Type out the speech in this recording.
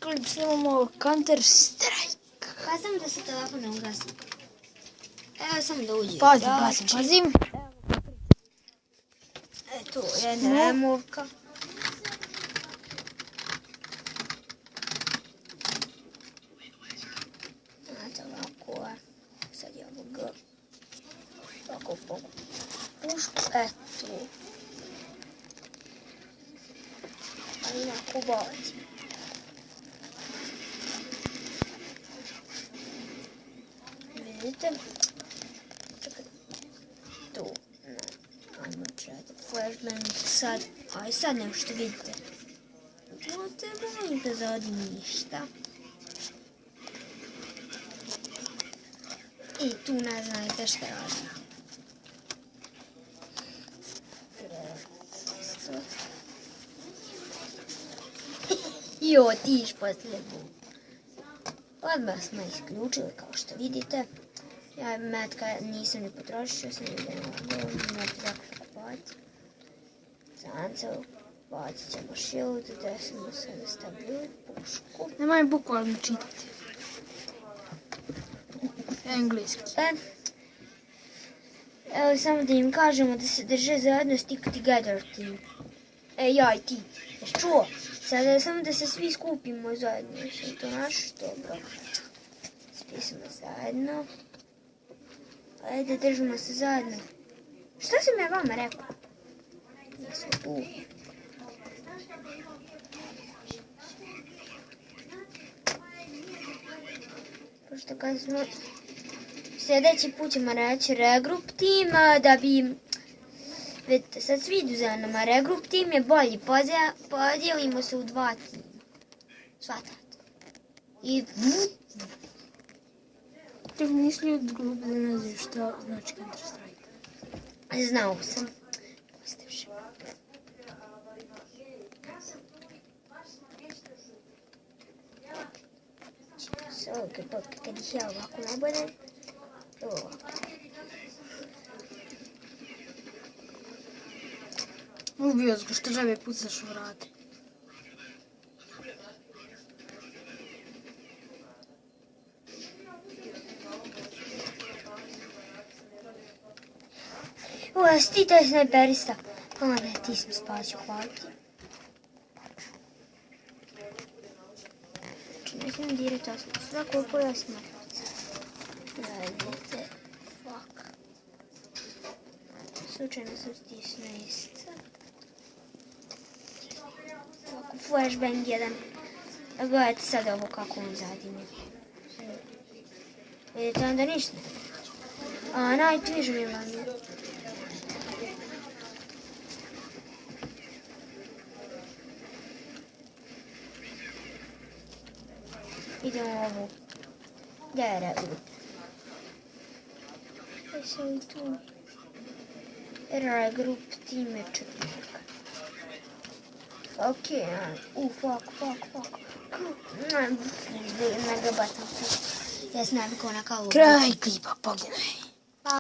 Klip snimamo Counter Strike. Pa samo da se telefon ne ugasi. Evo samo da uđe. Pazim. Eto, jedna removka. Znate ovako, sad je ovo G. Ovako pušku, eto. Ali onako baci. Vidite? Čekaj. Tu. Ajmo čekati. Flashbang sad. Aj sad nešto vidite. No te bojim da zadi ništa. I tu ne znate šta radi. I otiš poslije bu. Odmah smo isključili kao što vidite. Ja metka nisam ni potrošio, sam idem ovdje, metka tako kupati. Zancev, bacit ćemo shield, gdje smo sada stavili pušku. Nemoj bukvalno čitati. Engleski. Evo samo da im kažemo da se drže zajedno, stick together team. Ja i ti, jesi čuo? Sada samo da se svi skupimo zajedno, jesi to naš? Dobro. Svi smo zajedno. Ajde, držimo se zajedno. Šta sam ja vama rekao? Nisam tu. Pošto kad smo... Sljedeći put ćemo reći regroup team, da bi... Vidite, sad svi idu za nama. Regroup team je bolji. Podijelimo se u 2 tima. Svatate. I... Ti misli od glube da ne znaš šta znači Counter Strike. Znao sam. Kad ih ja ovako nabodem, ovako. Ubio ga što žebe pucaš u vrati. Jes ti taj snajperista? A ne, ti sam spasio, hvala ti. Znači, ne smijem dirati osnovu. Svako koja smrtnica. Vidite, fuck. Slučajno sam stisnuo isca. Ovako, flashbang jedan. Gledajte sad ovo kako on zadimi. Vidite, onda ništa. A, night vision je vam je. Idemo ovu. Gdje je regroup? Gdje sam i tu? Regroup team je 4. Okej, fuck. Ne ga bacam. Ja znam kako na kalu. Kraj klipa, poginaj.